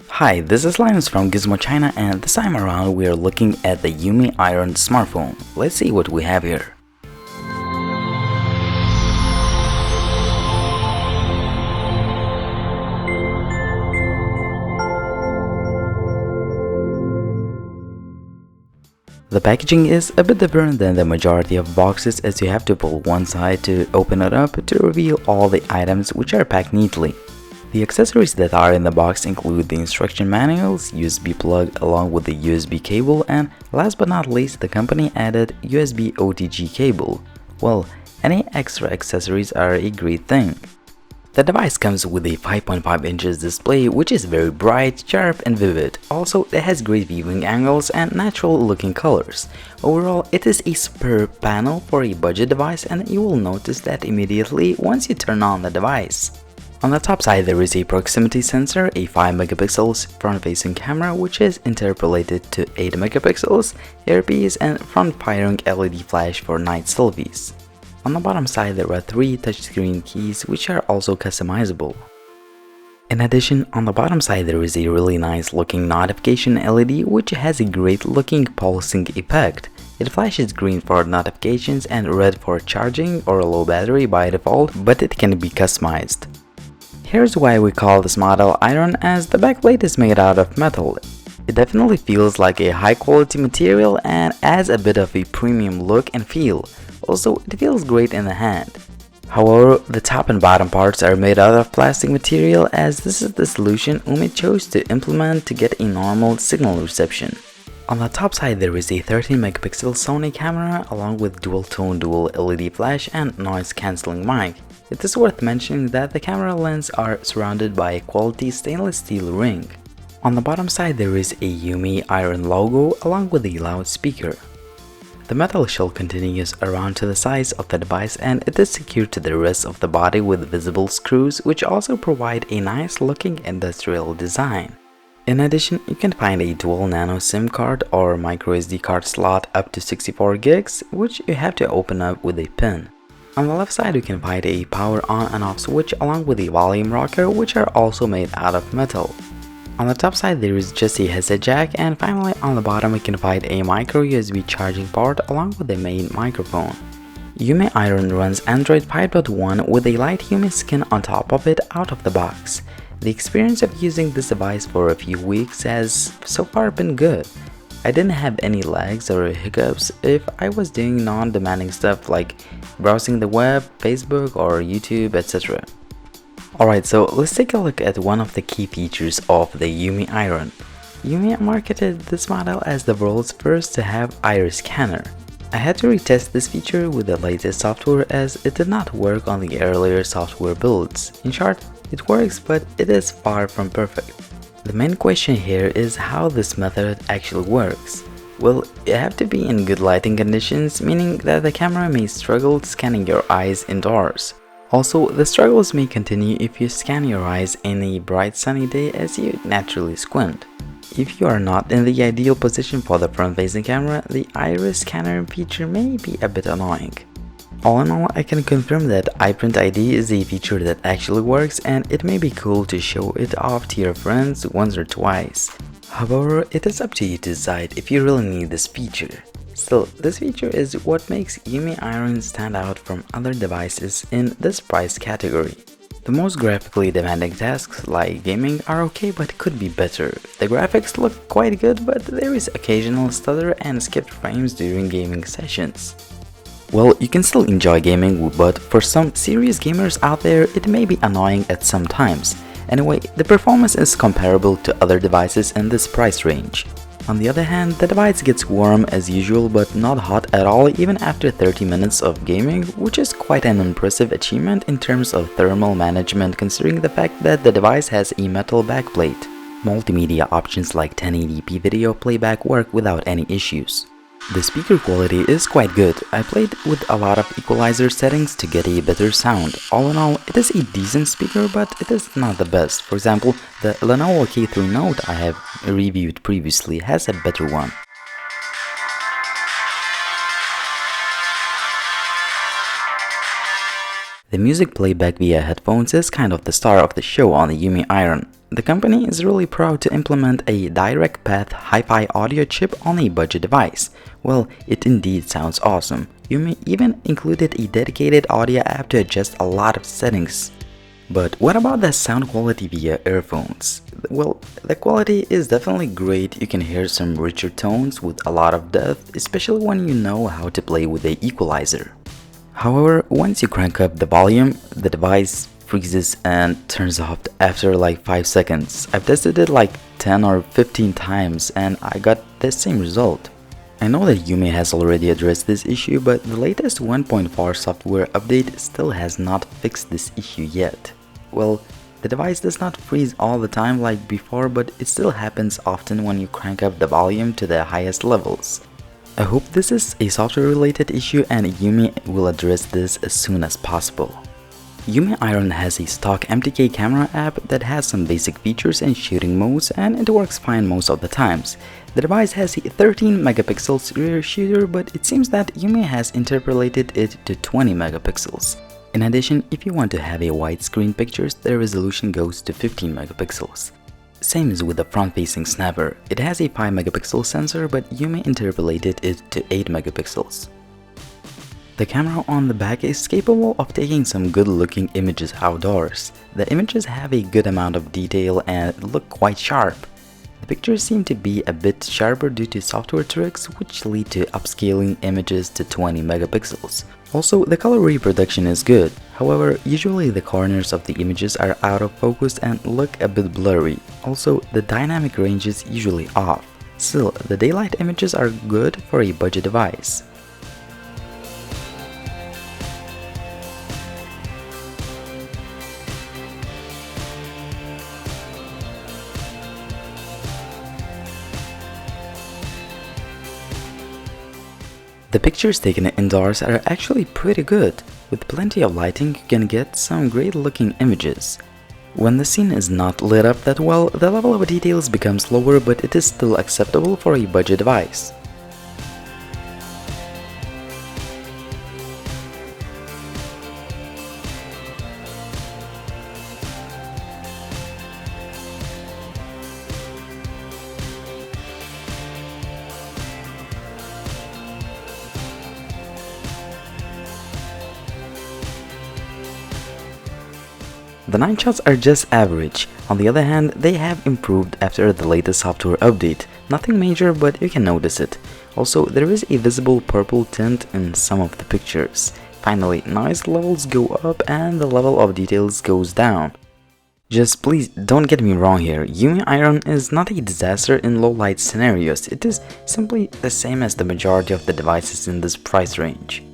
Hi, this is Linus from Gizmo China, and this time around we are looking at the Umi Iron smartphone. Let's see what we have here. The packaging is a bit different than the majority of boxes, as you have to pull one side to open it up to reveal all the items, which are packed neatly. The accessories that are in the box include the instruction manuals, USB plug along with the USB cable, and last but not least, the company added USB OTG cable. Well, any extra accessories are a great thing. The device comes with a 5.5 inches display, which is very bright, sharp and vivid. Also, it has great viewing angles and natural looking colors. Overall, it is a superb panel for a budget device, and you will notice that immediately once you turn on the device. On the top side there is a proximity sensor, a 5 megapixels front-facing camera which is interpolated to 8 megapixels, earpiece and front-firing LED flash for night selfies. On the bottom side there are 3 touchscreen keys which are also customizable. In addition, on the bottom side there is a really nice looking notification LED which has a great looking pulsing effect. It flashes green for notifications and red for charging or low battery by default, but it can be customized. Here's why we call this model iron, as the backplate is made out of metal. It definitely feels like a high quality material and adds a bit of a premium look and feel. Also, it feels great in the hand. However, the top and bottom parts are made out of plastic material, as this is the solution Umi chose to implement to get a normal signal reception. On the top side there is a 13 megapixel Sony camera along with dual tone dual LED flash and noise cancelling mic. It is worth mentioning that the camera lens are surrounded by a quality stainless steel ring. On the bottom side there is a Umi Iron logo along with a loudspeaker. The metal shell continues around to the sides of the device, and it is secured to the rest of the body with visible screws which also provide a nice looking industrial design. In addition, you can find a dual nano SIM card or micro SD card slot up to 64 gigs which you have to open up with a pin. On the left side you can find a power on and off switch along with a volume rocker which are also made out of metal. On the top side there is just a headset jack, and finally on the bottom you can find a micro USB charging port along with the main microphone. Umi Iron runs Android 5.1 with a light Umi skin on top of it out of the box. The experience of using this device for a few weeks has so far been good. I didn't have any lags or hiccups if I was doing non-demanding stuff like browsing the web, Facebook or YouTube, etc. Alright, so let's take a look at one of the key features of the Umi Iron. Umi marketed this model as the world's first to have iris scanner. I had to retest this feature with the latest software as it did not work on the earlier software builds. In short, it works, but it is far from perfect. The main question here is how this method actually works. Well, you have to be in good lighting conditions, meaning that the camera may struggle scanning your eyes indoors. Also, the struggles may continue if you scan your eyes in a bright sunny day as you naturally squint. If you are not in the ideal position for the front-facing camera, the iris scanner feature may be a bit annoying. All in all, I can confirm that iPrint ID is a feature that actually works, and it may be cool to show it off to your friends once or twice. However, it is up to you to decide if you really need this feature. Still, this feature is what makes Umi Iron stand out from other devices in this price category. The most graphically demanding tasks like gaming are okay but could be better. The graphics look quite good, but there is occasional stutter and skipped frames during gaming sessions. Well, you can still enjoy gaming, but for some serious gamers out there, it may be annoying at some times. Anyway, the performance is comparable to other devices in this price range. On the other hand, the device gets warm as usual but not hot at all even after 30 minutes of gaming, which is quite an impressive achievement in terms of thermal management considering the fact that the device has a metal backplate. Multimedia options like 1080p video playback work without any issues. The speaker quality is quite good. I played with a lot of equalizer settings to get a better sound. All in all, it is a decent speaker, but it is not the best. For example, the Lenovo K3 Note I have reviewed previously has a better one. The music playback via headphones is kind of the star of the show on the Umi Iron. The company is really proud to implement a direct path hi-fi audio chip on a budget device. Well, it indeed sounds awesome. Umi even included a dedicated audio app to adjust a lot of settings. But what about the sound quality via earphones? Well, the quality is definitely great. You can hear some richer tones with a lot of depth, especially when you know how to play with the equalizer. However, once you crank up the volume, the device freezes and turns off after like 5 seconds. I've tested it like 10 or 15 times and I got the same result. I know that Umi has already addressed this issue, but the latest 1.4 software update still has not fixed this issue yet. Well, the device does not freeze all the time like before, but it still happens often when you crank up the volume to the highest levels. I hope this is a software related issue and Umi will address this as soon as possible. Umi Iron has a stock Mtk Camera App that has some basic features and shooting modes, and it works fine most of the times. The device has a 13 megapixels rear shooter, but it seems that Umi has interpolated it to 20 megapixels. In addition, if you want to have a widescreen pictures, the resolution goes to 15 megapixels. Same as with the front-facing snapper. It has a 5 megapixel sensor, but Umi interpolated it to 8 megapixels. The camera on the back is capable of taking some good-looking images outdoors. The images have a good amount of detail and look quite sharp. The pictures seem to be a bit sharper due to software tricks which lead to upscaling images to 20 megapixels. Also, the color reproduction is good. However, usually the corners of the images are out of focus and look a bit blurry. Also, the dynamic range is usually off. Still, the daylight images are good for a budget device. The pictures taken indoors are actually pretty good. With plenty of lighting, you can get some great looking images. When the scene is not lit up that well, the level of details becomes lower, but it is still acceptable for a budget device. The night shots are just average. On the other hand, they have improved after the latest software update. Nothing major, but you can notice it. Also, there is a visible purple tint in some of the pictures. Finally, noise levels go up and the level of details goes down. Just please don't get me wrong here, Umi Iron is not a disaster in low light scenarios. It is simply the same as the majority of the devices in this price range.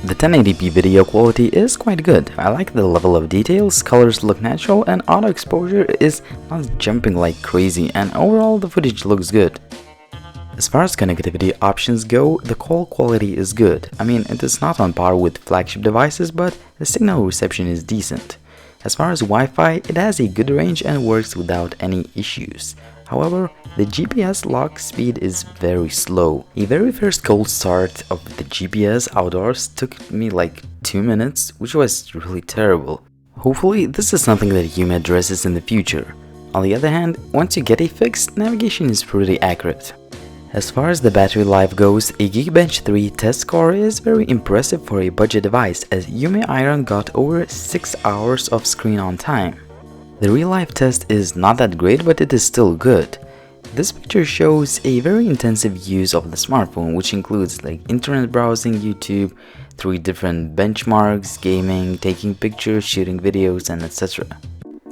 The 1080p video quality is quite good. I like the level of details, colors look natural, and auto exposure is not jumping like crazy, and overall the footage looks good. As far as connectivity options go, the call quality is good. I mean, it is not on par with flagship devices, but the signal reception is decent. As far as Wi-Fi, it has a good range and works without any issues. However, the GPS lock speed is very slow. A very first cold start of the GPS outdoors took me like 2 minutes, which was really terrible. Hopefully, this is something that Umi addresses in the future. On the other hand, once you get a fix, navigation is pretty accurate. As far as the battery life goes, a Geekbench 3 test score is very impressive for a budget device, as Umi Iron got over 6 hours of screen on time. The real-life test is not that great, but it is still good. This picture shows a very intensive use of the smartphone, which includes like internet browsing, YouTube, 3 different benchmarks, gaming, taking pictures, shooting videos, and etc.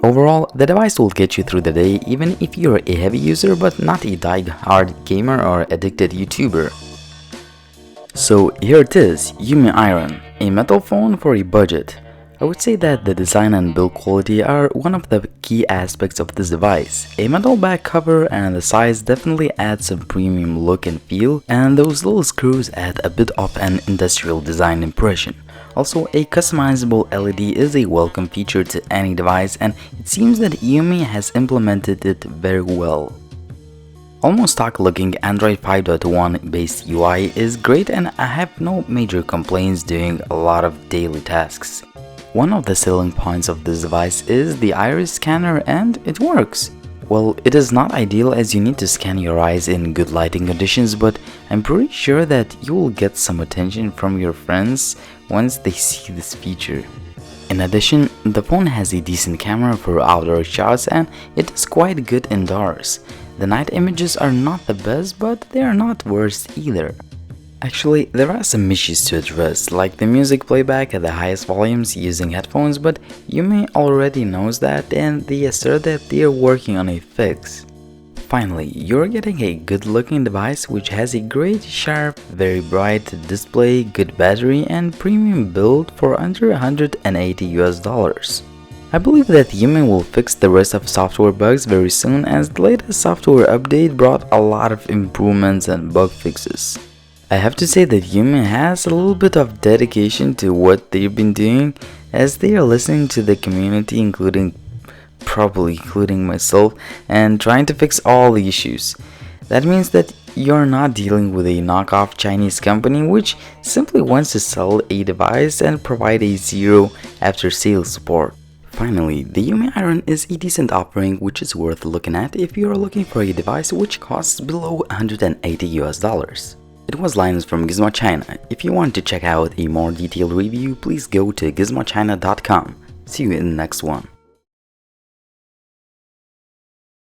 Overall, the device will get you through the day even if you're a heavy user but not a die-hard gamer or addicted YouTuber. So here it is, Umi Iron, a metal phone for a budget. I would say that the design and build quality are one of the key aspects of this device. A metal back cover and the size definitely add some premium look and feel, and those little screws add a bit of an industrial design impression. Also, a customizable LED is a welcome feature to any device, and it seems that Umi has implemented it very well. Almost stock looking Android 5.1 based UI is great and I have no major complaints doing a lot of daily tasks. One of the selling points of this device is the iris scanner and it works. Well, it is not ideal as you need to scan your eyes in good lighting conditions, but I'm pretty sure that you will get some attention from your friends once they see this feature. In addition, the phone has a decent camera for outdoor shots and it is quite good indoors. The night images are not the best, but they are not worse either. Actually, there are some issues to address, like the music playback at the highest volumes using headphones, but Umi already knows that and they assert that they are working on a fix. Finally, you're getting a good looking device which has a great, sharp, very bright display, good battery and premium build for under $180. I believe that Umi will fix the rest of software bugs very soon as the latest software update brought a lot of improvements and bug fixes. I have to say that Umi has a little bit of dedication to what they've been doing as they are listening to the community, probably including myself, and trying to fix all the issues. That means that you're not dealing with a knockoff Chinese company which simply wants to sell a device and provide a zero after sales support. Finally, the Umi Iron is a decent offering which is worth looking at if you are looking for a device which costs below $180. It was Linus from Gizmo China. If you want to check out a more detailed review, please go to gizmochina.com. See you in the next one.